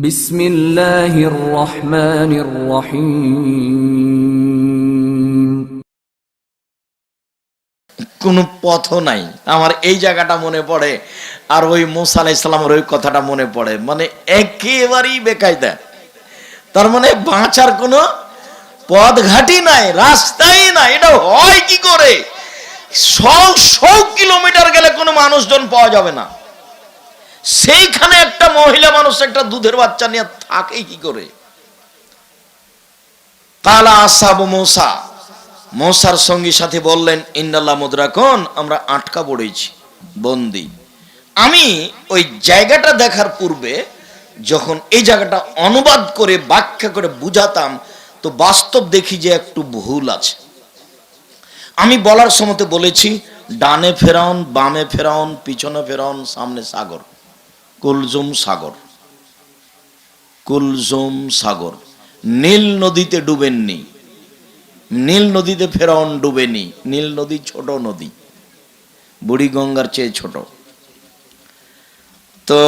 বিসমিল্লাহির রহমানির রহিম। কোনো পথ নাই। আমার এই জায়গাটা মনে পড়ে, আর ওই মুসা আলাইহিস সালামের ওই কথাটা মনে পড়ে, মানে একেবারেই বেকায়দা। তার মানে বাঁচার কোনো পথ ঘাটি নাই, রাস্তাই নাই। এটা হয় কি করে? 100 কিলোমিটার গেলে কোনো মানুষজন পাওয়া যাবে না, সেইখানে একটা মহিলা মানুষ একটা দুধের বাচ্চা নিয়ে থাকে কি করে? কালা আসহাবু মুসা, মুসার সঙ্গী সাথী বললেন, ইন্নাল্লাহ মুদরাকুন, আমরা আটকা পড়েছি, বন্দী। আমি ওই জায়গাটা দেখার পূর্বে যখন এই জায়গাটা অনুবাদ করে ব্যাখ্যা করে বুঝাতাম, তো বাস্তব দেখি যে একটু ভুল আছে। আমি বলার সময় বলেছি, ডানে ফেরাউন, বামে ফেরাউন, পিছনে ফেরাউন, সামনে সাগর, কুলজুম সাগর। কুলজুম সাগর, নীল নদীতে ডুবেননি, নীল নদীতে ফেরাউন ডুবেনি। নীল নদী ছোট নদী, বুড়িগঙ্গার চেয়ে ছোট। তো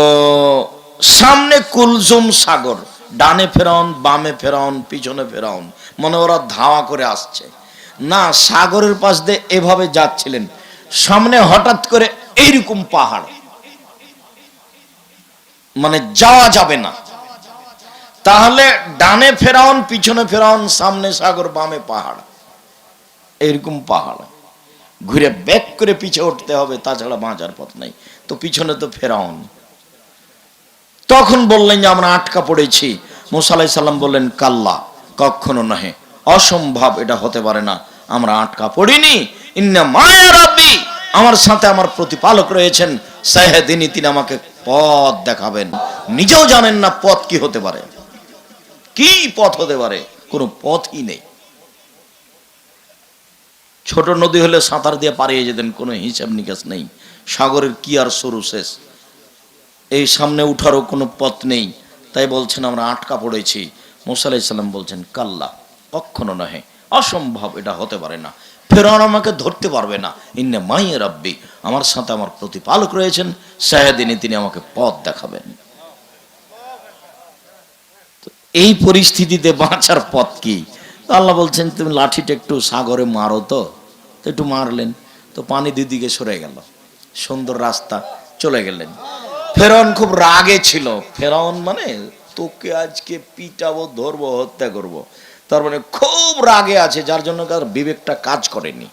সামনে কুলজুম সাগর, ডানে ফেরাউন, বামে ফেরাউন, পিছনে ফেরাউন, মনে ওরা ধাওয়া করে আসছে না। সাগরের পাশ দিয়ে এভাবে যাচ্ছিলেন, সামনে হঠাৎ করে এইরকম পাহাড়, মানে যাওয়া যাবে না। তাহলে ডানে ফেরাউন, পিছনে ফেরাউন, সামনে সাগর, বামে পাহাড়, এইরকম পাহাড় ঘুরে ব্যাক করে পিছে উঠতে হবে, তাছাড়া বাঁচার পথ নাই। তো পিছনে তো ফেরাউন। তখন বললেন যে আমরা আটকা পড়েছি। মুসা আলাইহিস সালাম বললেন, কাল্লা, কখনো নহে, অসম্ভব, এটা হতে পারে না, আমরা আটকা পড়িনি। ইন্না মায়া রাব্বি, আমার সাথে আমার প্রতিপালক রয়েছেন, সাইহাদিনী, তিনি আমাকে পথ দেখাবেন। নিজেও জানেন না পথ কি হতে পারে, কি পথ হতে পারে, কোনো পথই নেই। ছোট নদী হলে সাঁতার দিয়ে পারিয়ে যেতেন, কোনো হিসাব নিকাশ নেই। সাগরের কি আর শুরু শেষ, এই সামনে উঠারও কোনো পথ নেই। তাই বলছেন আমরা আটকা পড়েছি। মুসা আলাইহিস সালাম বলছেন, কাল্লা, কখনো নহে, অসম্ভব, এটা হতে পারে না, ফেরাউন আমাকে ধরতে পারবে না। ইন্না মাইয়া রাব্বি, আমার সাথে আমার প্রতিপালক রয়েছেন, সাইহাদিনী, তিনি আমাকে পথ দেখাবেন। এই পরিস্থিতিতে বাঁচার পথ কি? আল্লাহ বলছেন, তুমি লাঠিটা একটু সাগরে মারো। তো একটু মারলেন, তো পানি দুদিকে সরে গেল, সুন্দর রাস্তা, চলে গেলেন। ফেরাউন খুব রাগে ছিল। ফেরাউন মানে তোকে আজকে পিটাবো, ধরবো, হত্যা করব, তার মানে খুব রাগে আছে, যার জন্য তার বিবেকটা কাজ করেনি।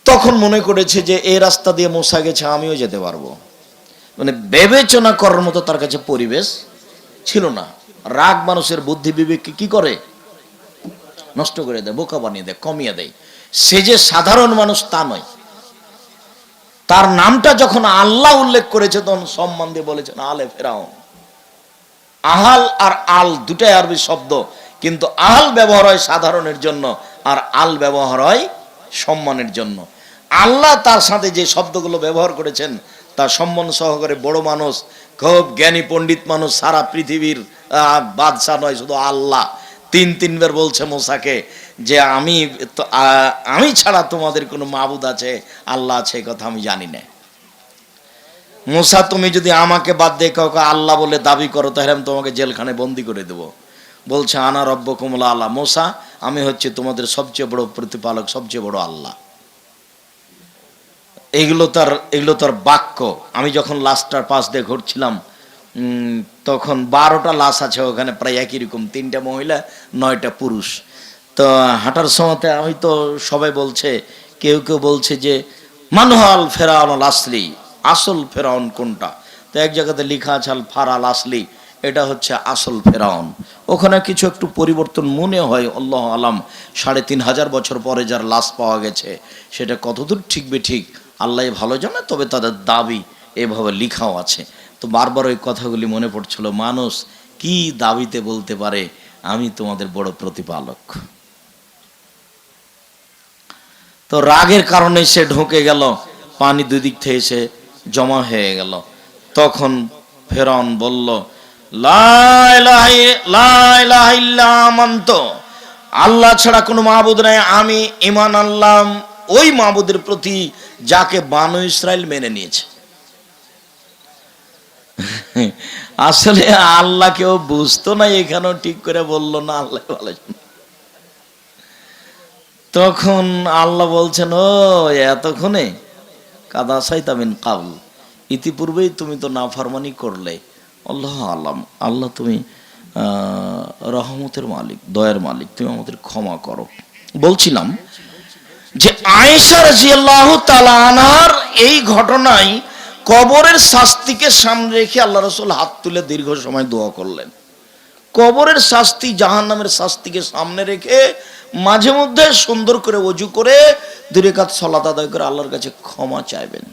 তখন মনে করেছে যে এই রাস্তা দিয়ে মুসা গেছে, আমিও যেতে পারবো। মানে বিবেচনা করার মতো তার কাছে পরিবেশ ছিল না। রাগ মানুষের বুদ্ধি বিবেককে কি করে? নষ্ট করে দেয়, বোকা বানিয়ে দেয়, কমিয়ে দেয়। সে যে সাধারণ মানুষ তা নয়। তার নামটা যখন আল্লাহ উল্লেখ করেছে, তখন সম্মান দিয়ে বলেছেন আলে ফেরাউন। আহাল আর আল দুটাই আরবি শব্দ, কিন্তু আল ব্যবহার হয় সাধারণের জন্য, আর আল ব্যবহার হয় সম্মানের জন্য। আল্লাহ তার সাথে যে শব্দগুলো ব্যবহার করেছেন, তার সম্মান সহকারে বড় মানুষ, খুব জ্ঞানী পণ্ডিত মানুষ, সারা পৃথিবীর বাদশাহ নয়, শুধু আল্লাহ। তিনবার বলছে মুসাকে যে আমি ছাড়া তোমাদের কোনো মাবুদ আছে, আল্লাহ আছে, এই কথা আমি জানি না। মুসা, তুমি যদি আমাকে বাদ দিয়ে কাউকে আল্লাহ বলে দাবি করো, তাহলে আমি তোমাকে জেলখানে বন্দি করে দেব। বলছে আনা রব্বুকুমুল আলা, মুসা, আমি হচ্ছে তোমাদের সবচেয়ে বড় প্রতিপালক, সবচেয়ে বড় আল্লাহ। এগুলো তার বাক্য। আমি যখন লাশটার পাশ দিয়ে ঘুরছিলাম, তখন 12টা লাশ আছে ওখানে, প্রায় একই রকম, 3টা মহিলা, 9টা পুরুষ। তো হাঁটার সময়তে আমি তো সবাই বলছে, কেউ কেউ বলছে যে মানহাল ফেরাউন আল আসলি, আসল ফেরাউন কোনটা? তো এক জায়গাতে লেখা আছে আল ফারাল আসলি, এটা হচ্ছে আসল ফেরাউন। ওখানে কিছু একটু পরিবর্তন মনে হয়, আল্লাহ আলাম। 3500 বছর পরে যার লাশ পাওয়া গেছে, সেটা কতদূর ঠিক বেঠিক আল্লাহ ভালো জানে, তবে তাদের দাবি এভাবে লিখাও আছে। তো বারবার ওই কথাগুলি মনে পড়ছিল, মানুষ কি দাবিতে বলতে পারে আমি তোমাদের বড় প্রতিপালক? তো রাগের কারণে সে ঢুকে গেল, পানি দুদিক থেকে এসে জমা হয়ে গেল। তখন ফেরাউন বলল, আল্লাহ ছাড়া কোনো মাবুদ নাই, আমি ঈমান আনলাম ওই মাবুদের প্রতি যাকে বানু ইসরাইল মেনে নিয়েছে। আসলে আল্লাহ কেউ বুঝতো না, এখানেও ঠিক করে বললো না, আল্লাহ ভালো জানে। তখন আল্লাহ বলছেন, ও এতক্ষণে কাদা সাইতামিন কাবল, ইতিপূর্বেই তুমি তো নাফরমানি করলে। আল্লাহ আলাম, আল্লাহ তুমি রহমতের মালিক, দয়ার মালিক, তুমি আমাদের ক্ষমা করো। বলছিলাম যে আয়েশা রাদিয়াল্লাহু তাআলা আনহার এই ঘটনায় কবরের শাস্তিকে সামনে রেখে আল্লাহ রাসূল হাত তুলে দীর্ঘ সময় দোয়া করলেন। কবরের শাস্তি, জাহান্নামের শাস্তিকে সামনে রেখে মাঝে মধ্যে সুন্দর করে ওযু করে 2 রাকাত সালাত আদায় করে আল্লাহর কাছে ক্ষমা চাইবেন।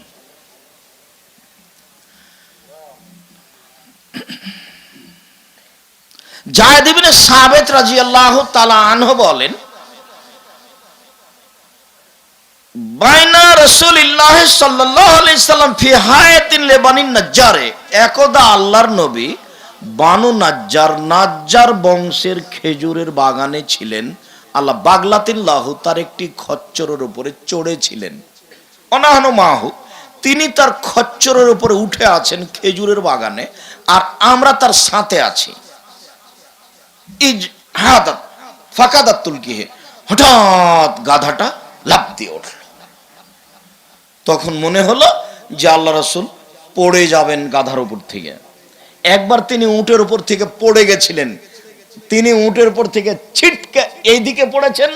যায়েদ ইবনে সাবিত রাদিয়াল্লাহু তাআলা আনহু বলেন, বাইনা রাসূলুল্লাহ সাল্লাল্লাহু আলাইহি সাল্লাম ফি হায়াতিন লিবানিন নাজ্জারে, একদা আল্লাহর নবী বানু নাজ্জার বংশের খেজুরের বাগানে ছিলেন। আল্লাহ বাগলাতিল্লাহু, তার একটি খচ্চরের উপরে চড়েছিলেন। অনাহনু মাহু, তিনি তার খচ্চরের উপরে উঠে আছেন খেজুরের বাগানে, আর আমরা তার সাথে আছি। ইজ হাদাত ফাকাদাত তুলকিহে, হঠাৎ গাধাটা লাফ দিয়ে উঠল। তখন মনে হলো যে আল্লাহ রাসূল পড়ে যাবেন গাধার উপর থেকে। একবার তিনি উটের উপর থেকে পড়ে গেছিলেন, তিনি উটের উপর থেকে ছিটকে এই দিকে পড়েছেন,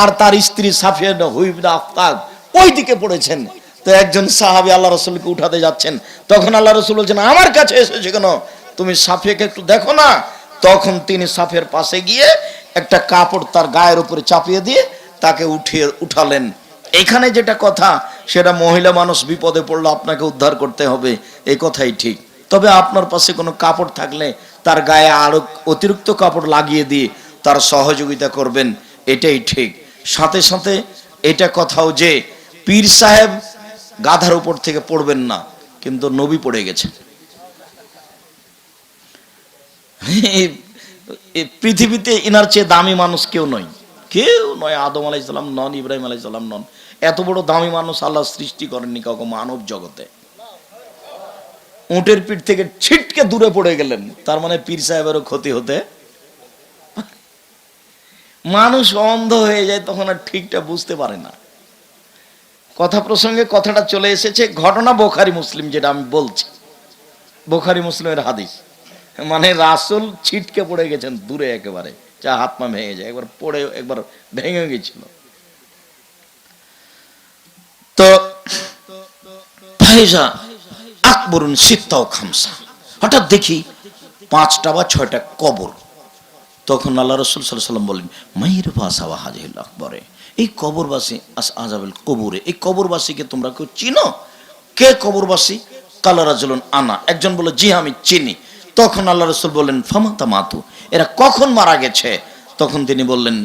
আর তার স্ত্রী সাফিয়া হুইবনা আফতাব ওই দিকে পড়েছেন। তো একজন সাহাবী আল্লাহ রাসূলকে উঠাতে যাচ্ছেন, তখন আল্লাহ রাসূল বলছেন, আমার কাছে এসেছে কেন, তুমি সাফিয়াকে একটু দেখো না। তখন তিনি সাফিয়ার পাশে গিয়ে একটা কাপড় তার গায়ের উপরে চাপিয়ে দিয়ে তাকে উঠালেন। এখানে যেটা কথা, সেটা মহিলা মানুষ বিপদে পড়লে আপনাকে উদ্ধার করতে হবে, এই কথাই ঠিক। তবে আপনার পাশে কোনো কাপড় থাকলে তার গায়ে আরো অতিরিক্ত কাপড় লাগিয়ে দিয়ে তার সহযোগিতা করবেন, এটাই ঠিক। সাথে সাথে এটা কথাও যে পীর সাহেব গাধার উপর থেকে পড়বেন না, কিন্তু নবী পড়ে গেছেন। পৃথিবীতে ইনার চেয়ে দামি মানুষ কেউ নয়, কেউ নয়। আদম আলাইহিস সালাম নন, ইব্রাহিম আলাইহিস সালাম নন। এত বড় দামি মানুষ আল্লাহ সৃষ্টি করেননি কাউকে মানব জগতে। উটের পিঠ থেকে ছিটকে দূরে পড়ে গেলেন, তার মানে পীর সাহেবেরও ক্ষতি হতে। মানুষ অন্ধ হয়ে যায়, তখন আর ঠিকটা বুঝতে পারে না। কথা প্রসঙ্গে কথাটা চলে এসেছে, ঘটনা বুখারী মুসলিম, যেটা আমি বলছি বুখারী মুসলিমের হাদিস। মানে রাসূল ছিটকে পড়ে গেছেন দূরে একেবারে, যা হাত পা ভেঙে যায়, একবার পড়ে একবার ভেঙে গেছিল। তো ফাইজা আকবরুন সিত্তা ও খামসা, হঠাৎ দেখি 5টা বা 6টা কবর। তখন আল্লাহ রাসূল সাল্লাল্লাহু আলাইহি ওয়াসাল্লাম বলেন, মাইর ফাসা ওয়া হাজিল আকবরে, এই কবরবাসী আযাবিল কবরে, এই কবরবাসীকে তোমরা কেউ চিনো? কে কবরবাসী? কালা রাজুলুন আনা, একজন বলে জি আমি চিনি। তখন আল্লাহ রাসূল বললেন, ফামাতা মাতু, এরা কখন মারা গেছে? তখন তিনি বললেন,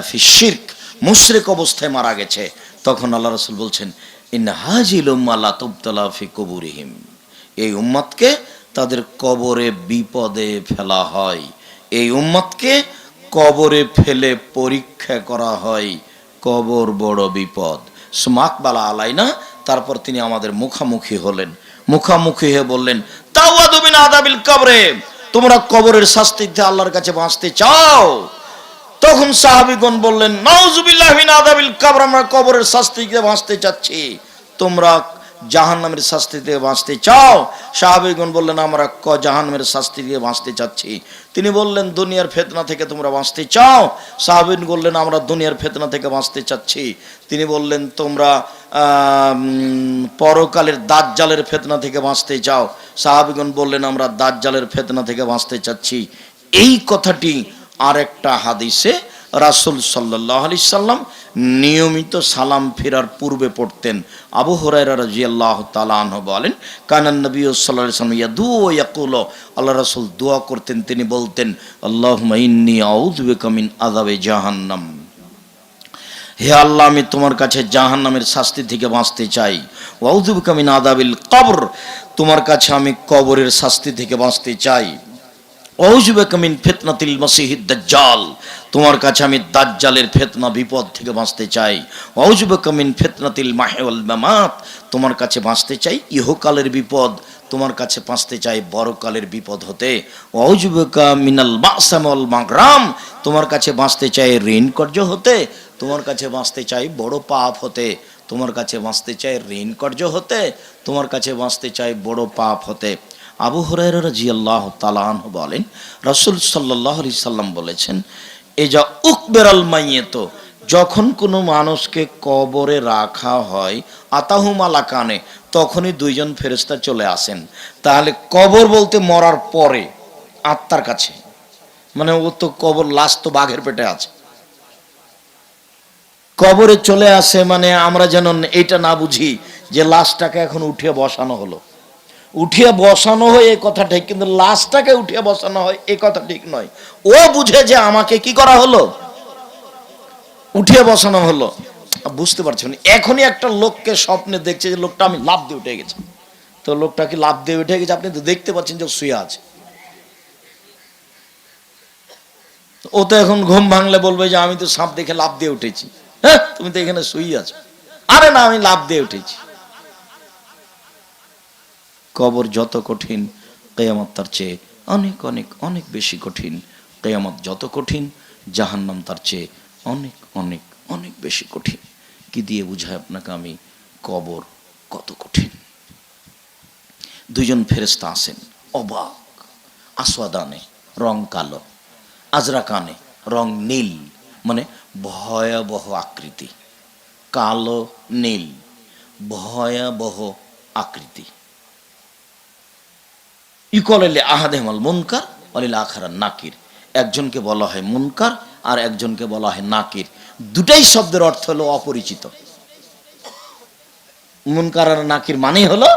ফি শিরক, মুশরিক অবস্থায় মারা গেছে। তখন আল্লাহ রাসূল বলছেন, ইন্না হাজিল উম্মাহ লা তুবতালা ফি কুবুরিহিম, এই উম্মতকে তাদের কবরে বিপদে ফেলা হয়, এই উম্মতকে কবরে ফেলে পরীক্ষা করা হয়। কবর বড় বিপদ। সুমাকবালা আলাইনা, তারপর তিনি আমাদের মুখামুখি হলেন। মুখামুখি হয়ে বললেন, তাওয়াদু মিন আযাবিল কবরে, তোমরা কবরের শাস্তিতে আল্লাহর কাছে বাঁচতে চাও? তখন সাহাবীগণ বললেন, নাউযুবিল্লাহি মিন আযাবিল কবর, আমরা কবরের শাস্তি থেকে বাঁচতে চাচ্ছি। তোমরা জাহান্নামের শাস্তি থেকে বাঁচতে চাও? সাহাবীগণ বললেন, আমরা জাহান্নামের শাস্তি থেকে বাঁচতে চাচ্ছি। তিনি বললেন, দুনিয়ার ফিতনা থেকে তোমরা বাঁচতে চাও? সাহাবীগণ বললেন, আমরা দুনিয়ার ফিতনা থেকে বাঁচতে চাচ্ছি। তিনি বললেন, তোমরা পরকালের দাজ্জালের ফিতনা থেকে বাঁচতে চাও? সাহাবীগণ বললেন, আমরা দাজ্জালের ফিতনা থেকে বাঁচতে চাচ্ছি। এই কথাটি আরেকটা হাদিসে রাসূল সাল্লাল্লাহু আলাইহি সাল্লাম নিয়মিত সালাম ফেরার পূর্বে পড়তেন। আবু হুরায়রা রাদিয়াল্লাহু তাআলা আনহু বলেন, কানান নবী সাল্লাল্লাহু আলাইহি ওয়াসাল্লাম ইয়াদু ওয়া ইয়াকুলু, আল্লাহ রাসূল দোয়া করতেন, তিনি বলতেন, আল্লাহুম্মা ইন্নী আউযু বিকা মিন আযাবি জাহান্নাম, হে আল্লাহ আমি তোমার কাছে জাহান্নামের শাস্তি থেকে বাঁচতে চাই। ওয়া আউযু বিকা মিন আযাবিল কবর, তোমার কাছে আমি কবরের শাস্তি থেকে বাঁচতে চাই। আউযু বিকা মিন ফিতনাতিল মাসিহিদ দাজ্জাল, তোমার কাছে আমি দাজ্জালের ফিতনা বিপদ থেকে বাঁচতে চাই। আউযুবিকা মিন ফিতনাতিল মাহি ওয়াল মামাত, তোমার কাছে বাঁচতে চাই ইহকালের বিপদ, তোমার কাছে বাঁচতে চাই বড়কালের বিপদ হতে। আউযুবিকা মিনাল বা'সা ওয়াল মাগরাম, তোমার কাছে বাঁচতে চাই ঋণ কর্জ হতে, তোমার কাছে বাঁচতে চাই বড় পাপ হতে, তোমার কাছে বাঁচতে চাই ঋণ কর্জ হতে, তোমার কাছে বাঁচতে চাই বড় পাপ হতে। আবু হুরায়রা রাদিয়াল্লাহু তাআলা আনহু বলেন, রাসূল সাল্লাল্লাহু আলাইহি সাল্লাম বলেছেন, এজা উকবেরাল মাইয়িত, যখন কোনো মানুষকে কবরে রাখা হয়, আতাহু মালাকানে, তখনই দুইজন ফেরেশতা চলে আসেন। তাহলে কবর বলতে মরার পরে আত্মার কাছে, মানে ও তো কবর, লাশ তো বাঘের পেটে আছে, কবরে চলে আসে, মানে আমরা যেন এটা না বুঝি যে লাশটাকে এখন উঠিয়ে বসানো হলো। উঠিয়ে বসানো হয় এই কথা ঠিক, কিন্তু লাশটাকে উঠিয়ে বসানো হয় এই কথা ঠিক নয়। ও বুঝে যে আমাকে কি করা হলো, উঠিয়ে বসানো হলো। বুঝতে পারছেন? এখনই একটা লোককে স্বপ্নে দেখছে যে লোকটা আমি লাফ দিয়ে উঠে গেছে, তো লোকটা কি লাফ দিয়ে উঠে গেছে? আপনি তো দেখতে পাচ্ছেন যে শুয়ে আছে। ও তো এখন ঘুম ভাঙলে বলবে যে আমি তো সাপ দেখে লাফ দিয়ে উঠেছি। হ্যাঁ, তুমি তো এখানে শুয়ে আছো। আরে না, আমি লাফ দিয়ে উঠেছি। কবর যত কঠিন, কিয়ামত তার চেয়ে অনেক অনেক অনেক বেশি কঠিন। কিয়ামত যত কঠিন, জাহান্নাম তার চেয়ে অনেক অনেক অনেক বেশি কঠিন। কি দিয়ে বুঝায় আপনাকে আমি কবর কত কঠিন? দুইজন ফেরেশতা আসেন, অবাক, আসওয়াদানে রং কালো, আজরাকানে রং নীল, মানে ভয়াবহ আকৃতি, কালো নীল, ভয়াবহ আকৃতি। ইকলেলে আহাদেমাল মুনকার ওয়ালিল আখারান নাকির, একজনকে বলা হয় মুনকার আর একজনকে বলা হয় নাকির। দুটাই শব্দের অর্থ হলো অপরিচিত। মুনকার আর নাকির মানে হলো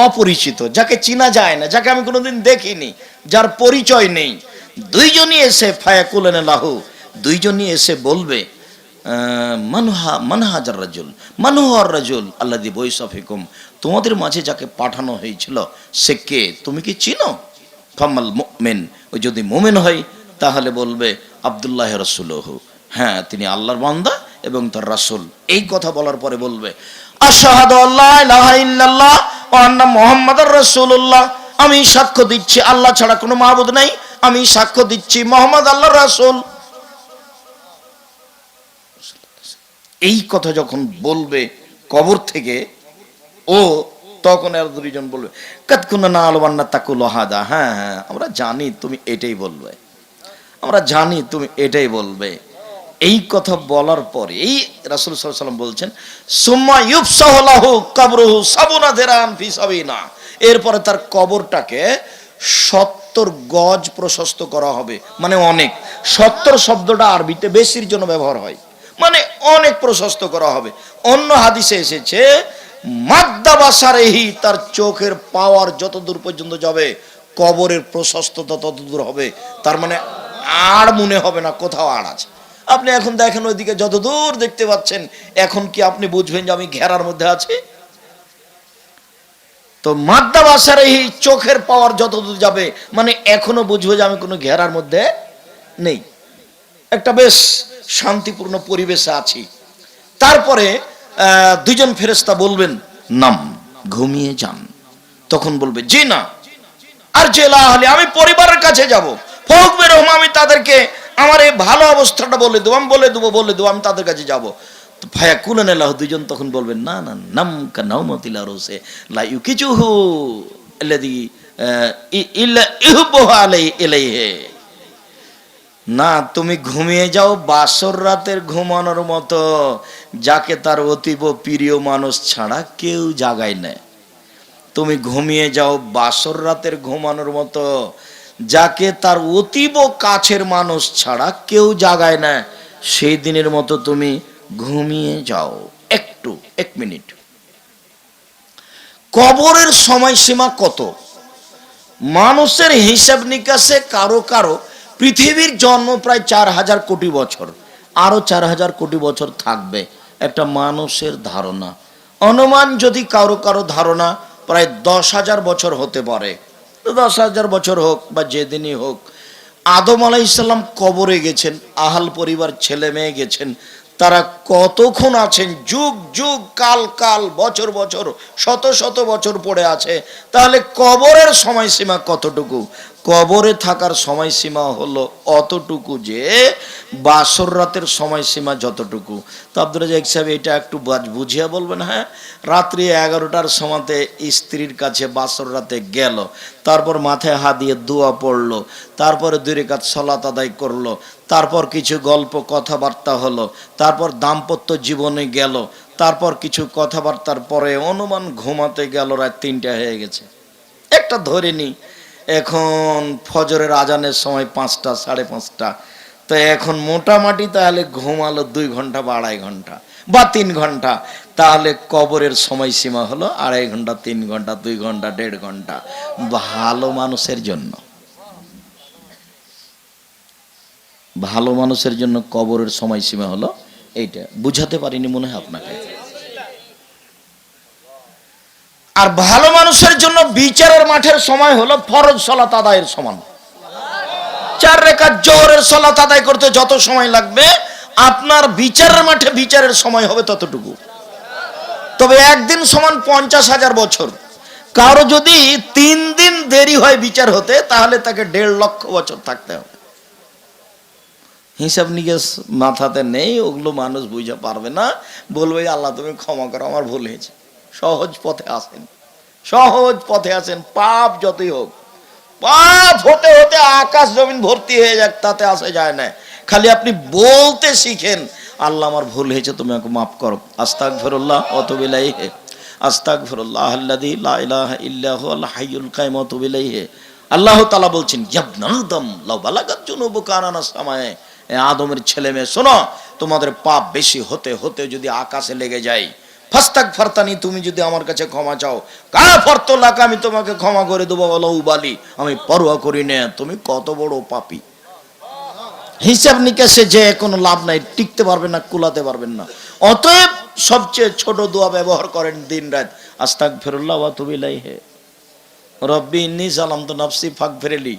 অপরিচিত, যাকে চিনা যায় না, যাকে আমি কোনোদিন দেখিনি, যার পরিচয় নেই। দুইজনই এসে ফায়াকুলান লাহু, দুইজনই এসে বলবে মানহাজার রাজুল, মানহার রাজুল আল্লাযী বুইসা ফিকুম, তোমাদের মাঝে যাকে পাঠানো হয়েছিল সে কে, তুমি কি চিনো? ফামাল মুমিন, ওই যদি মুমিন হয় তাহলে বলবে আব্দুল্লাহ রাসূলুহু, হ্যাঁ তিনি আল্লাহর বান্দা এবং তার রাসূল। এই কথা বলার পরে বলবে আশহাদু আল্লা ইলাহা ইল্লাল্লাহ ওয়া আন্না মুহাম্মাদার রাসূলুল্লাহ, আমি সাক্ষ্য দিচ্ছি আল্লাহ ছাড়া কোনো মাবুদ নাই, আমি সাক্ষ্য দিচ্ছি মুহাম্মদ আল্লাহর রাসূল। এই কথা যখন বলবে কবর থেকে, ও তখন আর দুইজন বলবে কাতকুনা না আলবান্না তাকুল হাদা, হ্যাঁ হ্যাঁ আমরা জানি তুমি এটাই বলবে, আমরা জানি তুমি এটাই বলবে। এই কথা বলার পরে এই রাসূল সাল্লাল্লাহু আলাইহি ওয়াসাল্লাম বলছেন সুম্মা ইউফসাহু লাহু কবরুহু সাবুনা দিরান ফি সাবিনা, এরপরে তার কবরটাকে 70 গজ প্রশস্ত করা হবে। মানে অনেক, 70 শব্দটা আরবিতে বেশির জন্য ব্যবহার হয়, মানে অনেক প্রশস্ত করা হবে। অন্য হাদিসে এসেছে মাদ্দা বাসারেহি, তার চোখের পাওয়ার যত দূর পর্যন্ত যাবে কবরের প্রশস্ততা তত দূর হবে। তার মানে আর মনে হবে না কোথাও আর আছে। আপনি এখন দেখেন ওইদিকে যত দূর দেখতে পাচ্ছেন, এখন কি আপনি বুঝবেন যে আমি ঘেরার মধ্যে আছি? তো মাদ্দা বাসারেহি, চোখের পাওয়ার যত দূর যাবে, মানে এখনো বুঝবো যে আমি কোনো ঘেরার মধ্যে নেই, একটা বেশ শান্তিপূর্ণ পরিবেশে আছি। তারপরে দুইজন ফেরেশতা বলবেন নাম, ঘুমিয়ে যান। তখন বলবে জি না, আর জেলা হলে আমি পরিবারের কাছে যাব, ফকবের রহম, আমি তাদেরকে আমার এই ভালো অবস্থাটা বলে দেবো, আমি বলে দেবো আমি তাদের কাছে যাব। ফায়াকুলান লাহু, দুইজন তখন বলবেন না না, নাম কা নাউমাতিল আরসে লা ইউকিজুহু আল্লাযী ইল্লা ইহুব্বু আলাইহি, না তুমি ঘুমিয়ে যাও বাসর রাতের ঘুমানোর মতো, যাকে তার অতীব প্রিয় মানুষ ছাড়া কেউ জাগায় না। তুমি ঘুমিয়ে যাও বাসর রাতের ঘুমানোর মতো, যাকে তার অতীব কাছের মানুষ ছাড়া কেউ জাগায় না, সেই দিনের মতো তুমি ঘুমিয়ে যাও। এক মিনিট, কবরের সময়সীমা কত? মানুষের হিসাব নিকাশে কারো কারো পৃথিবীর জন্ম প্রায় 4000 কোটি বছর, আরো 4000 কোটি বছর থাকবে, একটা মানুষের ধারণা। অনুমান যদি কারো কারো ধারণা প্রায় 10,000 বছর হতে পারে, 10,000 বছর হোক বা যেদিনই হোক, আদম আলাইহিস সালাম কবরে গেছেন, আহাল পরিবার ছেলে মেয়ে গেছেন, তারা কতক্ষণ আছেন? যুগ যুগ, কাল কাল, বছর বছর, শত শত বছর পড়ে আছে। তাহলে কবরের সময়সীমা কতটুকু? কবরে থাকার সময়সীমা হলো অতটুকু যে বাসর রাতের সময়সীমা যতটুকু। তো আব্দুর রাজ্জাক সাহেব এটা একটু বুঝিয়ে বলবেন। হ্যাঁ, রাত্রি 11টার সময়তে স্ত্রীর কাছে বাসর রাতে গেল, তারপর মাথায় হাত দিয়ে দোয়া পড়লো, তারপরে 2 রাকাত সালাত আদায় করলো, তারপর কিছু গল্প কথাবার্তা হলো, তারপর দাম্পত্য জীবনে গেল, তারপর কিছু কথাবার্তার পরে অনুমান ঘুমাতে গেল, রাত 3টা হয়ে গেছে। একটা ধরে নি এখন ফজরের আজানের সময় 5টা, 5:30। তো এখন মোটামুটি তাহলে ঘুমালো 2 ঘন্টা বা 2.5 ঘন্টা বা 3 ঘন্টা। তাহলে কবরের সময়সীমা হলো 2.5 ঘন্টা, 3 ঘন্টা, 2 ঘন্টা, 1.5 ঘন্টা। ভালো মানুষের জন্য, ভালো মানুষের জন্য কবরের সময়সীমা হলো এইটা। বুঝাতে পারিনি মনে হয় আপনাকে। আর ভালো মানুষের জন্য বিচারের মাঠের সময় হলো ফরজ সালাত আদায়ের সমান। 4 রাকাত জোহরের সালাত আদায় করতে যত সময় লাগবে, আপনার বিচারের মাঠে বিচারের সময় হবে ততটুকু। তবে একদিন সমান 50,000 বছর। কারো যদি 3 দিন দেরি হয় বিচার হতে, তাহলে তাকে 1.5 লক্ষ বছর থাকতে হবে। হিসাব নিকেশ মাথাতে নেই, ওগুলো মানুষ বুঝতে পারবে না, বলবে আল্লাহ তুমি ক্ষমা করো, আমার ভুল হয়েছে। সহজ পথে আসেন, সহজ পথে আসেন। পাপ যতই হোক, পাপ হতে হতে আকাশ জমিন ভর্তি হয়ে যাক, তাতে আসে যায় না। খালি আপনি বলতে শিখেন, আল্লাহ আমার ভুল হয়েছে, তুমি আমাকে মাফ করো। আস্তাগফিরুল্লাহ ওয়া আতুবু ইলাইহি, আস্তাগফিরুল্লাহ আল্লাযী লা ইলাহা ইল্লা হুয়াল হাইয়ুল কাইয়ুম ওয়া আতুবু ইলাইহি। আল্লাহ তাআলা বলছেন, ইয়াবনাল আদম লাউ বালাগাত যুনুবুকা আনানাস সামায়ে, আদমের ছেলে মেয়ে শোনো, তোমাদের পাপ বেশি হতে হতে যদি আকাশে লেগে যায়, ফাস্তাগফারতানি, তুমি যদি আমার কাছে ক্ষমা চাও, গাফারতু লাকা, আমি তোমাকে ক্ষমা করে দেবো, ওয়ালা উবালি, আমি পরোয়া করি না তুমি কত বড় পাপী। হিসাব নিকাশে যে কোনো লাভ নাই, টিকতে পারবেন না, কুলাতে পারবেন না। অতএব সবচেয়ে ছোট দোয়া ব্যবহার করেন দিন রাত, আস্তাগফিরুল্লাহ ওয়া আতুবু ইলাইহি, রব্বি ইন্নী যালামতু নাফসি ফাগফিরলি।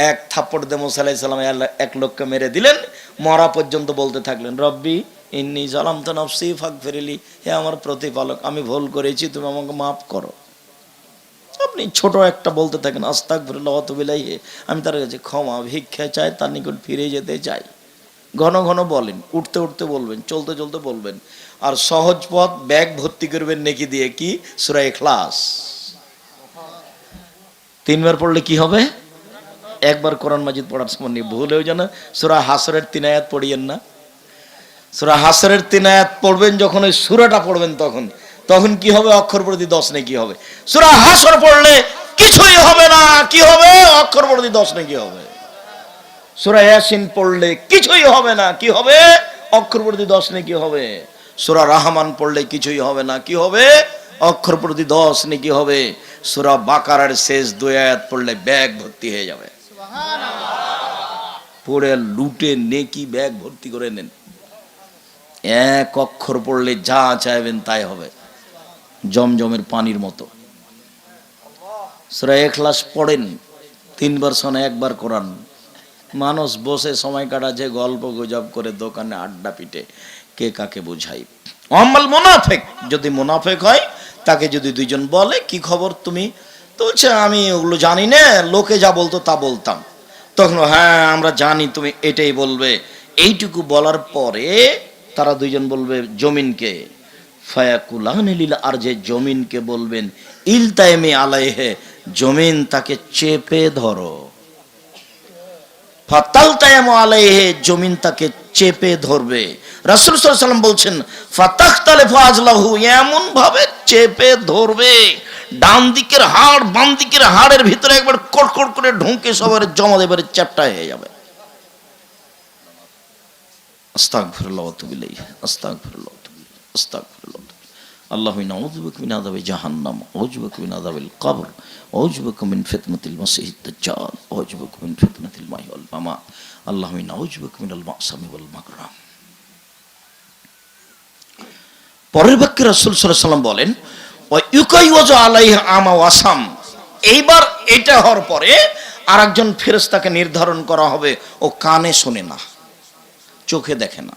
1 থাপ্পড় দিয়ে মুসা আলাইহিস সালাম 1 লোককে মেরে দিলেন, মরা পর্যন্ত বলতে থাকলেন, রব্বি ইন্নী যালামতু নাফসি ফাগফিরলি, হে আমার প্রতিপালক, আমি ভুল করেছি, তুমি আমাকে মাফ করো। আপনি ছোট একটা বলতে থাকেন, আস্তাগফিরুল্লাহ ওয়া আতুবু ইলাইহি, আমি তার কাছে ক্ষমা ভিক্ষা চাই, তার নিকট ফিরে যেতে চাই। ঘন ঘন বলেন, উঠতে উঠতে বলবেন, চলতে চলতে বলবেন। আর সহজ পথ, ব্যাগ ভর্তি করবেন নেকি দিয়ে, কি? সূরা ইখলাস 3 বার পড়লে কি হবে? 1 বার কোরআন মাজিদ পড়ার সময় ভুলেও যেন সূরা হাসরের 3 আয়াত পড়িয়েন না। সূরা হাসরের 3 আয়াত পড়বেন, যখন ওই সূরাটা পড়বেন তখন কি হবে? অক্ষর প্রতি 10 নেকি হবে। সূরা হাসর পড়লে কিছুই হবে না, কি হবে? অক্ষর প্রতি 10 নেকি হবে। সূরা ইয়াসিন পড়লে কিছুই হবে না, কি হবে? অক্ষর প্রতি 10 নেকি হবে। সূরা রহমান পড়লে কিছুই হবে না, কি হবে? অক্ষর প্রতি 10 নেকি হবে। সূরা বাকারার শেষ 2 আয়াত পড়লে ব্যাগ ভর্তি হয়ে যাবে। পড়ে লুটে নেকি ব্যাগ ভর্তি করে নেন। 1 অক্ষর পড়লে যা চাইবেন তাই হবে, জমজমের পানির মতো। সূরা ইখলাস পড়েন 3 বার শোনা, 1 বার কোরআন। মানুষ বসে সময় কাটাচ্ছে, গল্প গুজব করে, দোকানে আড্ডা পিটে, কে কাকে বোঝাই। আম্মাল মুনাফিক, যদি মুনাফিক হয়, তাকে যদি 2 জন বলে, কি খবর তুমি? তো বলছে আমি ওগুলো জানি না, লোকে যা বলতো তা বলতাম। তখন হ্যাঁ আমরা জানি তুমি এটাই বলবে। এইটুকু বলার পরে তারা 2 জন বলবে জমিনকে, ফায়াকুলানি লিল আরজে, জমিনকে বলবেন, ইলতাইমি আলাইহে, জমিন তাকে চেপে ধরো। ফাতালতায়ামু আলাইহি, জমিন তাকে চেপে ধরবে। রাসূল সাল্লাল্লাহু আলাইহি ওয়াসাল্লাম বলছেন, ফাতাখতালিফু আজলাহু, এমন ভাবে চেপে ধরবে, ডান দিকের হাড় বাম দিকের হাড়ের ভিতরে একবার কড়কড় করে ঢুকে সবার জমা দেবে, চ্যাপ্টা হয়ে যাবে। আস্তাগফিরুল্লাহ ওয়া আতুবু ইলাইহি, আস্তাগফিরুল্লাহ ওয়া আতুবু ইলাইহি, আস্তাগফিরুল্লাহ। আল্লাহুম্মা নাউযু বিকা মিন আযাবি জাহান্নাম, আউযু বিকা মিন আযাবিল কবর, আউযু বিকা মিন ফিতনাতিল মাসিহিদ দাজ্জাল, আউযু বিকা মিন ফিতনাতিল মাহি ওয়াল মামাত, আল্লাহুম্মা নাউযু বিকা মিনাল মাসামি ওয়াল মাগরাম। পরের বাক্যে রাসূল সাল্লাল্লাহু আলাইহি ওয়াসাল্লাম বলেন, ওয়া ইউকাইওয়াজু আলাইহি আমা ওয়াসাম। এইবার এটা হওয়ার পরে আর একজন ফেরেশতাকে নির্ধারণ করা হবে, ও কানে শোনে না, চোখে দেখে না।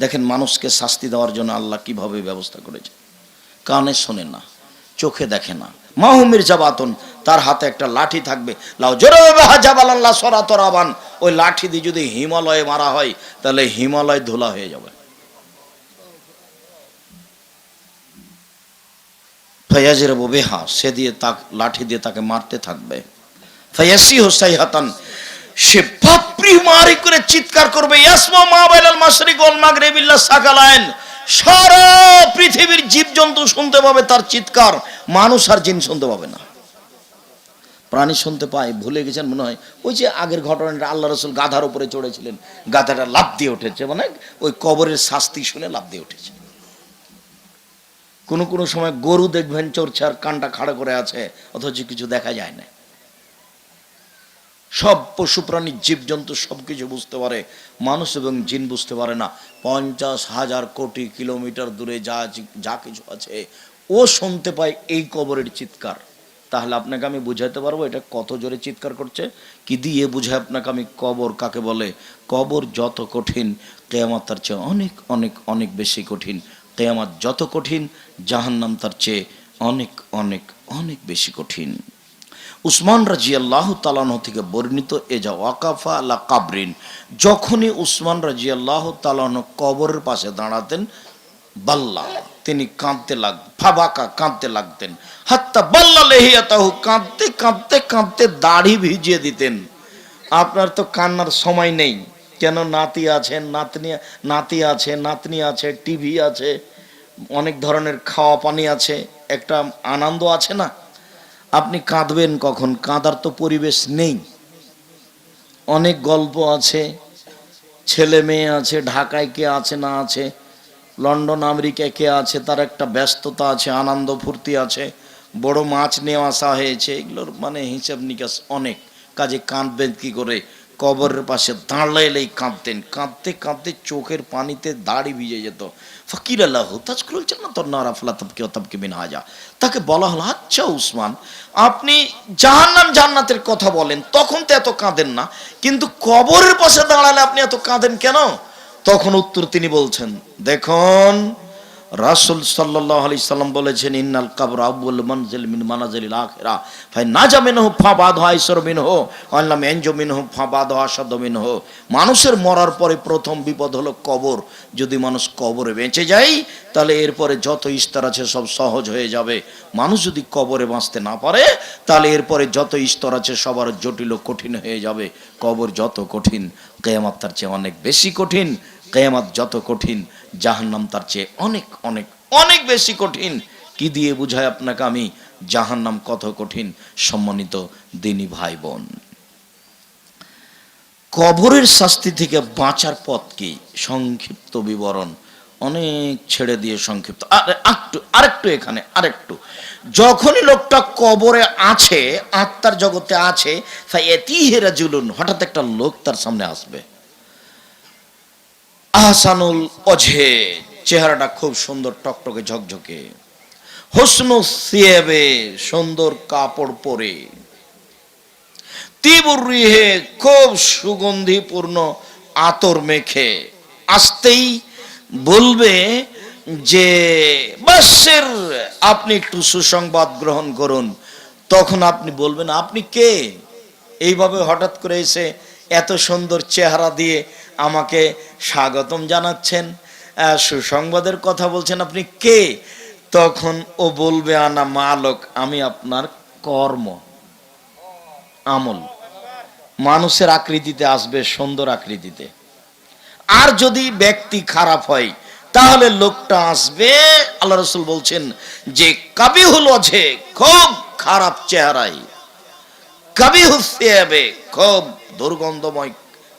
দেখেন মানুষকে শাস্তি দেওয়ার জন্য আল্লাহ কিভাবে ব্যবস্থা করেছে। কানে শোনে না, চোখে দেখে না। মাহুমির জাবাতন, তার হাতে একটা লাঠি থাকবে, লাউ জোরাবা জাবালাল্লাহ সরাতরাবান, ওই লাঠি দিয়ে যদি হিমালয়ে মারা হয় তাহলে হিমালয় ধুলা হয়ে যাবে। ফায়াজরাবু বিহা, সে দিয়ে লাঠি দিয়ে তাকে মারতে থাকবে। ফায়াসিহু সাইহাতান, সে বাপরি মারি করে চিৎকার করবে। ইয়াসমা মা বাইনাল মাশরিক ওয়াল মাগরিব ইল্লা সাকালাইন, সারা পৃথিবীর জীবজন্তু শুনতে পাবে তার চিৎকার, মানুষ আর জিন শুনতে পাবে না। প্রাণী শুনতে পায়, ভুলে গেছেন মনে হয়। ওই যে আগের ঘটনাটা, আল্লাহ রাসূল গাধার উপরে চড়েছিলেন, গাধাটা লাফ দিয়ে উঠেছে, মানে ওই কবরের শাস্তি শুনে লাফ দিয়ে উঠেছে। কোনো কোনো সময় গরু দেখবেন চড়ছে আর কানটা খাড়া করে আছে, অথচ কিছু দেখা যায় না। সব পশু প্রাণী জীবজন্তু সবকিছু বুঝতে পারে, মানুষ এবং জিন বুঝতে পারে না। 50,000 কোটি কিলোমিটার দূরে যা কিছু আছে ও শুনতে পায় এই কবরের চিৎকার। তাহলে আপনাকে আমি বুঝাইতে পারবো এটা কত জোরে চিৎকার করছে। কি দিয়ে বুঝাই আপনাকে আমি কবর কাকে বলে? কবর যত কঠিন, কিয়ামত তার চেয়ে অনেক অনেক অনেক বেশি কঠিন। কিয়ামত যত কঠিন, জাহান্নাম তার চেয়ে অনেক অনেক অনেক বেশি কঠিন। উসমান রাদিয়াল্লাহু তাআলা আনহু থেকে বর্ণিত, এজা ওয়াকাফা আলা কাবরিন, যখনই উসমান রাদিয়াল্লাহু তাআলা আনহু কবরের পাশে দাঁড়াতেন, বাল্লা, তিনি কাঁদতে ফাবাকা, কাঁদতে লাগতেন। হাত্তা বাল্লা লেহিয়াতাহু, কাঁদতে কাঁদতে কাঁদতে দাড়ি ভিজিয়ে দিতেন। আপনার তো কান্নার সময় নেই, কেন? নাতি আছে, নাতি আছে, নাতনি আছে, টিভি আছে, অনেক ধরনের খাওয়া পানি আছে, একটা আনন্দ আছে না? আপনি কাঁদবেন কখন? কাঁদার তো পরিবেশ নেই। অনেক গল্প আছে, ছেলে মেয়ে আছে, ঢাকায় কে আছে না আছে, লন্ডন আমেরিকায় কে আছে, তার একটা ব্যস্ততা আছে, আনন্দ ফুর্তি আছে, বড় মাছ নিয়ে আসা হয়েছে, এগুলোর মানে হিসাব নিকাশ অনেক। কাজে কাঁদবেন কি করে? কবরের পাশে দাঁড়াইলেই কাঁদতেন, কাঁদতে কাঁদতে চোখের পানিতে দাড়ি ভিজে যেত। ফকির আল্লাহ তাজকুল জান্নাতুন নার আফলা তাবকি ওয়া তাবকি মিন হাজা, তাকে বলা হলো, আচ্ছা উসমান, আপনি জাহান্নাম জান্নাতের কথা বলেন, তখন তো এত কাঁদেন না, কিন্তু কবরের পাশে দাঁড়ালে আপনি এত কাঁদেন কেন? তখন উত্তর তিনি বলছেন, দেখুন রাসূল সাল্লাল্লাহু আলাইহি সাল্লাম বলেছেন, ইন্নাল কবর আউয়াল মানজিল মিন মানাজিলিল আখিরা, ফানাজা মিনহু ফাবাদহু আইসার মিনহু ওয়া লাম ইয়ানজু মিনহু ফাবাদহু আশাদ্দু মিনহু। মানুষের মরার পরে প্রথম বিপদ হলো কবর। যদি মানুষ কবরে বেঁচে যায় তাহলে এরপরে যত স্তর আছে সব সহজ হয়ে যাবে। মানুষ যদি কবরে বাঁচতে না পারে তাহলে এরপরে যত স্তর আছে সবার জটিল ও কঠিন হয়ে যাবে। কবর যত কঠিন, কিয়ামত তার চেয়ে অনেক বেশি কঠিন। কিয়ামত যত কঠিন, জাহান্নাম তার চেয়ে অনেক অনেক অনেক বেশি কঠিন। কি দিয়ে বুঝাই আপনাকে আমি জাহান্নাম কত কঠিন? সম্মানিত দিনী ভাই বোন, কবরের শাস্তি থেকে বাঁচার পথ কি? সংক্ষিপ্ত বিবরণ, অনেক ছেড়ে দিয়ে সংক্ষিপ্ত। আরেকটু এখানে আরেকটু, যখনই লোকটা কবরে আছে, আত্মার জগতে আছে, ফায়াতিহি রাজুলুন, হঠাৎ একটা লোক তার সামনে আসবে। আহসানুল ওজহে, চেহারাটা খুব সুন্দর, টকটকে ঝকঝকে। হুসনু সিয়াবে, সুন্দর কাপড় পরে। তিবুর রিহে, খুব সুগন্ধিপূর্ণ আতর মেখে। আসতেই বলবে যে বাশির, আপনি একটু সুসংবাদ গ্রহণ করুন। তখন আপনি বলবেন, আপনি কে? এইভাবে হঠাৎ করে এসে এত সুন্দর চেহারা দিয়ে আমাকে স্বাগতম জানাচ্ছেন, সুসংবাদের কথা বলছেন, আপনি কে? তখন ও বলবে, আনা মালক, আমি আপনার কর্ম, আমল। মানুষের আকৃতিতে আসবে, সুন্দর আকৃতিতে। আর যদি ব্যক্তি খারাপ হয় তাহলে লোকটা আসবে, আল্লাহ রাসূল বলছেন যে কাবিহুল ওজহে, খুব খারাপ চেহারায়, কাবিহুস সিয়াবে, খুব দুর্গন্ধময়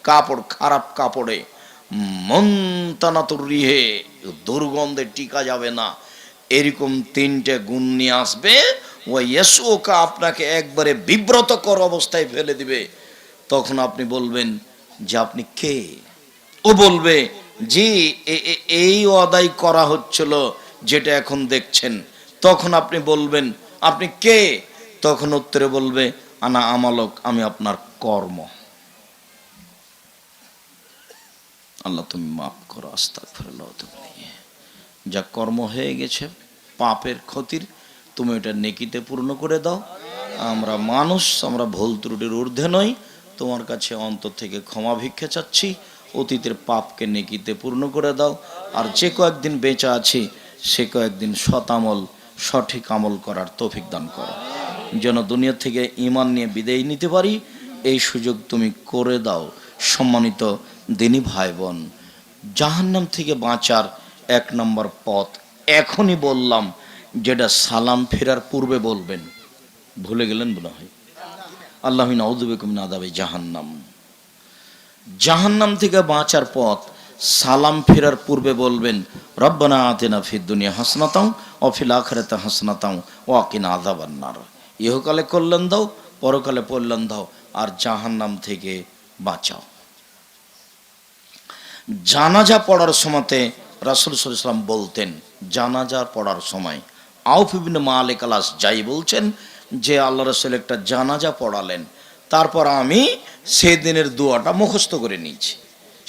কাপড়, খারাপ কাপড়ে, মুনতানাতুর রিহে, দুর্গন্ধে টিকা যাবে না, এরকম তিনটে গুণ নিয়ে আসবে। ও ইয়াসুকা, আপনাকে একবারে বিব্রতকর অবস্থায় ফেলে দিবে। তখন আপনি বলবেন যে আপনি কে? ও বলবে, জি এই ওয়াদাই করা হচ্ছিল যেটা এখন দেখছেন। তখন আপনি বলবেন, আপনি কে? তখন উত্তরে বলবে, আনা আমালক, আমি আপনার কর্ম। আল্লাহ তুমি মাফ করো, আস্তাগফিরুল্লাহ। যা কর্ম হয়ে গেছে পাপের ক্ষতির, তুমি ওটা নেকিতে পূর্ণ করে দাও। আমরা মানুষ, আমরা ভুল ত্রুটির ঊর্ধ্বে নই, তোমার কাছে অন্তর থেকে ক্ষমা ভিক্ষা চাচ্ছি। অতীতের পাপকে নেকিতে পূর্ণ করে দাও। আর যে কয়েকদিন বেঁচে আছি সে কয়েকদিন শতামল সঠিক আমল করার তৌফিক দান করো, যেন দুনিয়া থেকে ঈমান নিয়ে বিদায় নিতে পারি। এই সুযোগ তুমি করে দাও। সম্মানিত দিনী ভাই বোন, জাহান্নাম থেকে বাঁচার 1 নম্বর পথ এখনই বললাম, যেটা সালাম ফেরার পূর্বে বলবেন। ভুলে গেলেন মনে হয়। আল্লাহুম্মা আউযু বিকা মিন আযাবি জাহান্নাম। জাহান্নাম থেকে বাঁচার পথ সালাম ফেরার পূর্বে বলবেন, রব্বানা আতিনা ফিদ দুনিয়া হাসনাতাও ওয়া ফিল আখিরাতি হাসনাতাও ওয়া কিনা আযাবান নার। ইহকালে কল্যাণ দাও, পরকালে কল্যাণ দাও, আর জাহান্নাম থেকে বাঁচাও। জানাজা পড়ার সময়তে রাসূল সাল্লাল্লাহু আলাইহি ওয়াসাল্লাম বলতেন, জানাজা পড়ার সময় আউফ ইবনে মালিক আল আসজাই বলছেন যে আল্লাহ রাসূল একটা জানাজা পড়ালেন, তারপর আমি সেদিনের দোয়াটা মুখস্থ করে নিয়েছি।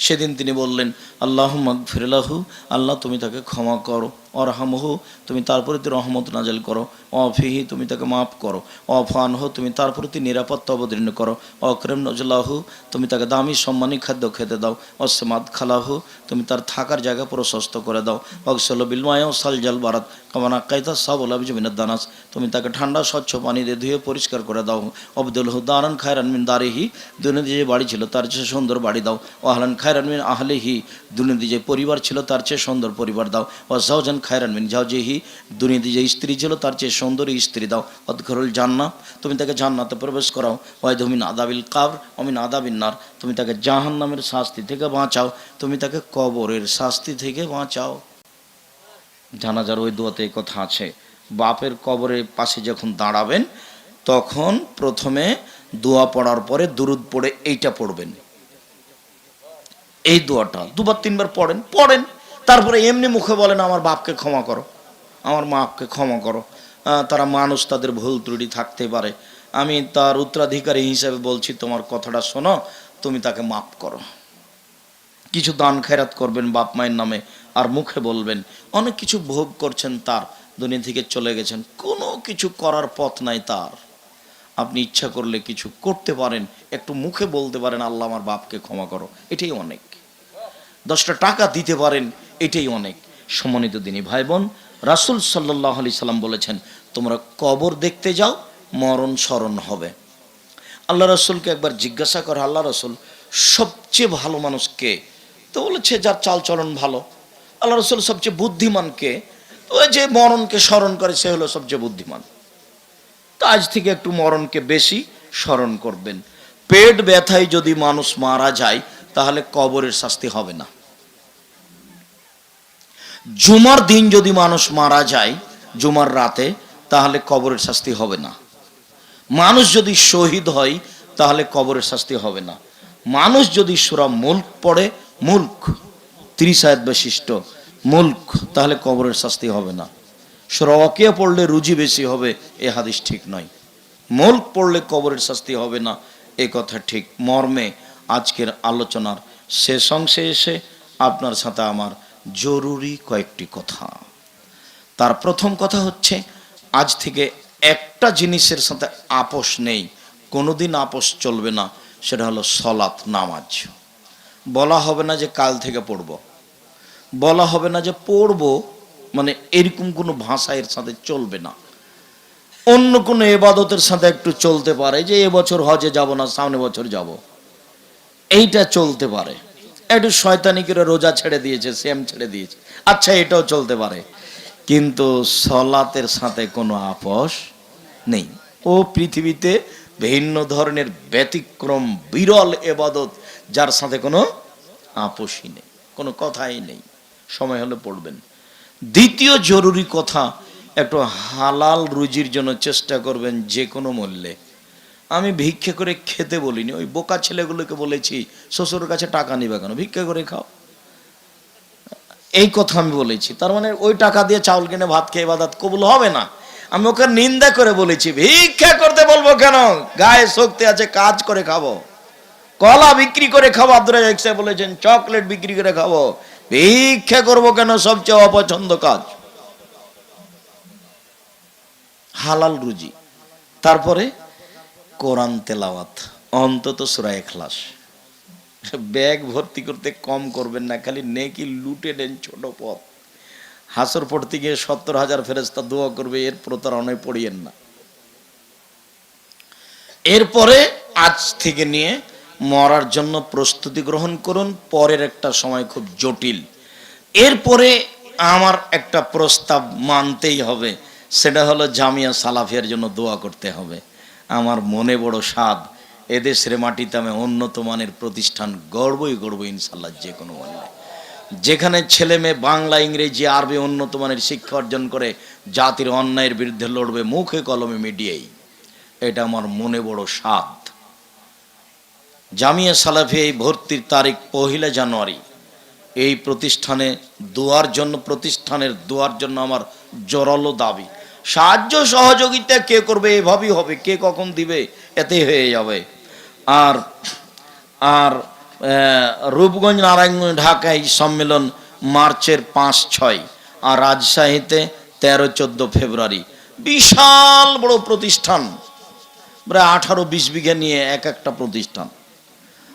সেদিন তিনি বললেন, আল্লাহুম্মা গফির লাহু, আল্লাহ তুমি তাকে ক্ষমা করো, অরহামহু তুমি তার প্রতি রহমত নাজিল করো, অফিহি তুমি তাকে মাফ করো, অফানহু তুমি তার প্রতি নিরাপত্তা অবতীর্ণ করো, অকরেম নজলাহু তুমি তাকে দামি সম্মানী খাদ্য খেতে দাও, অসমাদ খালাহু তুমি তার থাকার জায়গা প্রশস্ত করে দাও, অকসল বিলমায় সালজাল বারাত কামানা কায়দা সাবল আবিজমিনাদ দানাস তুমি তাকে ঠান্ডা স্বচ্ছ পানি দিয়ে ধুয়ে পরিষ্কার করে দাও, অবদুল হু দারান খায়রান মিন দারিহি দুনিয়াতে যে বাড়ি ছিল তার চেয়ে সুন্দর বাড়ি দাও, ওয়াহলান খায়রান মিন আহলিহি দুনিয়াতে যে পরিবার ছিল তার চেয়ে সুন্দর পরিবার দাও, ওয়াজাওজান খায়রান মিন জাওজিহি দুনিয়াতে যে স্ত্রী ছিল তার চেয়ে সুন্দর স্ত্রী দাও, অদখরুল জান্নাহ তুমি তাকে জান্নাতে প্রবেশ করাও, ওয়াইদহু মিন আযাবিল কবর ওয়া মিন আযাবিন নার তুমি তাকে জাহান্নামের শাস্তি থেকে বাঁচাও, তুমি তাকে কবরের শাস্তি থেকে বাঁচাও। জানাজার ওই দোয়াতে এই কথা আছে, বাপের কবরের পাশে যখন দাঁড়াবেন তখন প্রথমে দোয়া পড়ার পরে দুরুদ পড়ে এইটা পড়বেন। এই দোয়াটা 2-3 বার পড়েন। তারপরে এমনি মুখে বলেন, আমার বাপকে ক্ষমা করো, আমার মাকে ক্ষমা করো। তারা মানুষ, তাদের ভুল ত্রুটি থাকতে পারে, আমি তার উত্তরাধিকারী হিসেবে বলছি তোমার কথাটা শোনো, তুমি তাকে মাফ করো। কিছু দান খেরাত করবেন বাপ মায়ের নামে, আর মুখে বলবেন। অনেক কিছু ভোগ করছেন, তার দুনিয়া থেকে চলে গেছেন, কোনো কিছু করার পথ নাই তার। আপনি ইচ্ছা করলে কিছু করতে পারেন, একটু মুখে বলতে পারেন আল্লাহ আমার বাপকে ক্ষমা করো, এটাই অনেক। 10টা টাকা দিতে পারেন, এটাই অনেক। সম্মানিত দিনী ভাই বোন, রাসূল সাল্লাল্লাহু আলাইহি সাল্লাম বলেছেন, তোমরা কবর দেখতে যাও, মরণ স্মরণ হবে। আল্লাহ রাসূলকে একবার জিজ্ঞাসা করে, আল্লাহ রাসূল সবচেয়ে ভালো মানুষ কে? তো বলেছে যার চালচলন ভালো। আল্লাহ রাসূল সবচেয়ে বুদ্ধিমান কে? ওই যে মরণকে স্মরণ করে সে হলো সবচেয়ে বুদ্ধিমান। তো আজ থেকে একটু মরণকে বেশি স্মরণ করবেন। পেট ব্যথায় যদি মানুষ মারা যায় তাহলে কবরের শাস্তি হবে না। জুমার দিন যদি মানুষ মারা যায় জুমার রাতে, তাহলে কবরের শাস্তি হবে না। মানুষ যদি শহীদ হয় তাহলে কবরের শাস্তি হবে না। মানুষ যদি সূরা মুলক পড়ে, মুলক 30 আয়াত বিশিষ্ট মুলক, তাহলে কবরের শাস্তি হবে না। সূরা ওয়াকিয়া পড়লে রুজি বেশি হবে, এ হাদিস ঠিক নয়। মুলক পড়লে কবরের শাস্তি হবে না, এ কথা ঠিক। মর্মে আজকের আলোচনার শেষ অংশে এসে আপনার সাথে আমার জরুরি কয়েকটি কথা। তার প্রথম কথা হচ্ছে, আজ থেকে একটা জিনিসের সাথে আপোষ নেই, কোনোদিন আপোষ চলবে না, সেটা হলো সালাত, নামাজ। বলা হবে না যে কাল থেকে পড়ব, বলা হবে না যে পড়ব, মানে এরকম কোনো ভাষা এর সাথে চলবে না। অন্য কোনো ইবাদতের সাথে একটু চলতে পারে, যে এবছর হজে যাব না, সামনে বছর যাব, এইটা চলতে পারে। একটু শয়তানি করে রোজা ছেড়ে দিয়েছে, সিয়াম ছেড়ে দিয়েছে, আচ্ছা এটাও চলতে পারে, কিন্তু সালাতের সাথে কোনো আপোষ নেই। ও পৃথিবীতে ভিন্ন ধরনের ব্যতিক্রম বিরল ইবাদত, যার সাথে কোনো আপোষই নেই, কোনো কথাই নেই। সময় হলে পড়বেন। দ্বিতীয় জরুরি কথা, একটু হালাল রুজির জন্য চেষ্টা করবেন যে কোনো মূল্যে। আমি ভিক্ষে করে খেতে বলিনি, ওই বোকা ছেলেগুলোকে বলেছি শ্বশুরের কাছে টাকা নিবে কেন, ভিক্ষে করে খাও, এই কথা আমি বলেছি। তার মানে ওই টাকা দিয়ে চাউল কিনে ভাত খেয়ে ইবাদত কবুল হবে না। আমি ওকে নিন্দা করে বলেছি, ভিক্ষা করতে বলবো কেন? গায়ে শক্তি আছে, কাজ করে খাবো, কলা বিক্রি করে খাবো। আব্দুর রাজ্জাক সাহেব বলেছেন চকলেট বিক্রি করে খাবো, ভিক্ষা করবো কেন? সবচেয়ে অপছন্দ কাজ। হালাল রুজি। তারপরে কোরআন তেলাওয়াত, অন্তত সূরা ইখলাস। ব্যাগ ভর্তি করতে কম করবেন না, খালি নেকি লুটে নেন ছোট পথ। হাসর পড়তে গিয়ে 70,000 ফেরেশতা দোয়া করবে, এর প্রতারণায় পড়িয়েন না। এরপরে আজ থেকে নিয়ে মরার জন্য প্রস্তুতি গ্রহণ করুন। পরের একটা সময় খুব জটিল। এরপরে আমার একটা প্রস্তাব মানতেই হবে, সেটা হলো জামিয়া সালাফিয়ার জন্য দোয়া করতে হবে। আমার মনে বড় স্বাদ, এদেশের মাটিতে আমি উন্নত মানের প্রতিষ্ঠান গড়বই গড়ব ইনশাল্লাহ, যে কোনো মূল্যে। যেখানে ছেলে মেয়ে বাংলা, ইংরেজি, আরবি উন্নত মানের শিক্ষা অর্জন করে জাতির অন্যায়ের বিরুদ্ধে লড়বে মুখে কলমে মিডিয়াই, এটা আমার মনে বড় স্বাদ। জামিয়া সালাফিয়া এই ভর্তির তারিখ 1 জানুয়ারি। এই প্রতিষ্ঠানে প্রতিষ্ঠানের দোয়ার জন্য আমার জোরালো দাবি। সাহায্য সহযোগিতা কে করবে? এভাবেই হবে, কে কখন দিবে এতে হয়ে যাবে। আর আর রূপগঞ্জ, নারায়ণগঞ্জ, ঢাকায় সম্মেলন মার্চের 5-6, আর রাজশাহীতে 13-14 ফেব্রুয়ারি। বিশাল বড় প্রতিষ্ঠান, প্রায় 18-20 বিঘা নিয়ে একটা প্রতিষ্ঠান।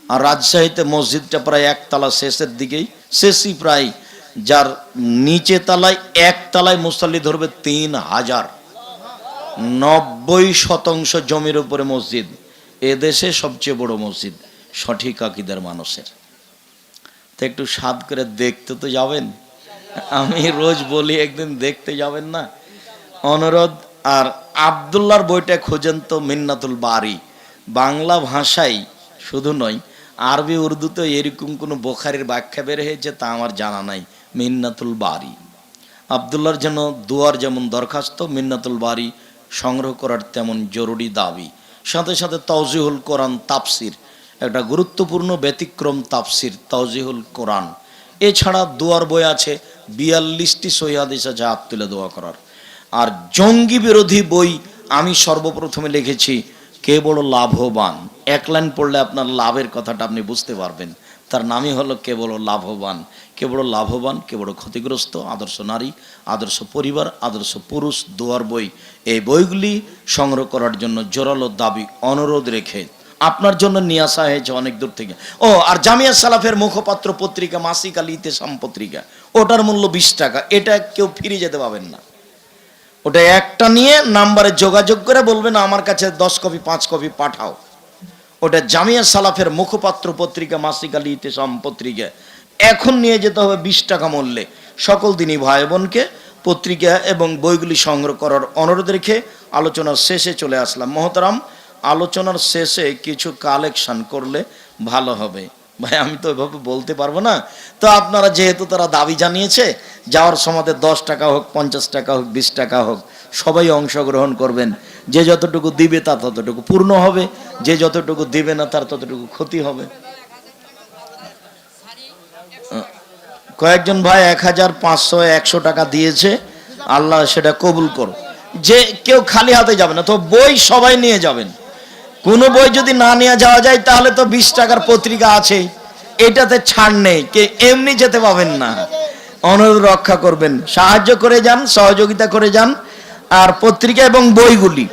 আর রাজশাহীতে মসজিদটা প্রায় একতলা শেষের দিকেই, শেষই প্রায়, যার নিচে তলায় একতলায় মুসল্লি ধরবে 3000। 90% জমির উপরে মসজিদ। এদেশে সবচেয়ে বড় মসজিদ, সঠিক আকীদার মানুষের। তো একটু স্বাদ করে দেখতে তো যাবেন। আমি রোজ বলি একদিন দেখতে যাবেন না? অনুরোধ। আর আব্দুল্লাহর বইটা খোঁজেন তো, মিন্নাতুল বারি। বাংলা ভাষায় শুধু নয়, আরবি উর্দুতে এরকম কোনো বোখারির ব্যাখ্যা বের হয়েছে তা আমার জানা নাই। মিন্নাতুল বারি। আব্দুল্লাহর জন্য দুয়ার যেমন দরখাস্ত, মিন্নাতুল বারি সংগ্রহ করার তেমন জরুরি দাবি। সাথে সাথে তাওজিহুল কোরআন তাফসির, একটা গুরুত্বপূর্ণ ব্যতিক্রম তাফসির তাওজিহুল কোরআন। এছাড়া দুয়ার বই আছে 42টি সহিহ হাদিস আছে হাত তুলে দোয়া করার। আর জঙ্গি বিরোধী বই আমি সর্বপ্রথমে লিখেছি, কে বড় লাভবান। 1 লাইন পড়লে আপনার লাভের কথাটা আপনি বুঝতে পারবেন। তার নামই হলো কে বড় লাভবান। কে বড় লাভবান, কে বড় ক্ষতিগ্রস্ত, আদর্শ নারী, আদর্শ পরিবার, আদর্শ পুরুষ, দোয়ার বই। এই বইগুলি সংগ্রহ করার জন্য জোরালো দাবি, অনুরোধ রেখে আপনার জন্য নিয়ে আসা হয়েছে অনেক দূর থেকে। আর জামিয়া সালাফের মুখপাত্র পত্রিকা মাসিক আল ইতেসাম পত্রিকা, ওটার মূল্য 20 টাকা। এটা কেউ ফিরে যেতে পাবেন না। ওটা একটা নিয়ে নাম্বারে যোগাযোগ করে বলবেন আমার কাছে 10 কপি 5 কপি পাঠাও। ওটা জামিয়া সালাফের মুখপাত্র পত্রিকা মাসিক আল ইতেসাম পত্রিকা। এখন নিয়ে যেতে হবে 20 টাকা মূল্যে। সকল দিনই ভাই বোনকে পত্রিকা এবং বইগুলি সংগ্রহ করার অনুরোধ রেখে আলোচনার শেষে চলে আসলাম। মহতারাম, আলোচনার শেষে কিছু কালেকশন করলে ভালো হবে। ভাই আমি তো এভাবে বলতে পারবো না। তো আপনারা যেহেতু তারা দাবি জানিয়েছে, যাওয়ার সময় 10 টাকা হোক, 50 টাকা হোক, 20 টাকা হোক, সবাই অংশগ্রহণ করবেন। যে যতটুকু দিবে তার ততটুকু পূর্ণ হবে, যে যতটুকু দিবে না তার ততটুকু ক্ষতি হবে। কয়েকজন ভাই 1500 100 টাকা দিয়েছে, আল্লাহ সেটা কবুল করো। যে কেউ খালি হাতে যাবে না, তো বই সবাই নিয়ে যাবেন। কোনো বই যদি না নিয়ে যাওয়া যায় তাহলে তো 20 টাকার পত্রিকা আছে, এটাতে ছাড় নেই, কে এমনি যেতে পাবেন না। অনুরোধ রক্ষা করবেন, সাহায্য করে যান, সহযোগিতা করে যান। আর পত্রিকা এবং বইগুলি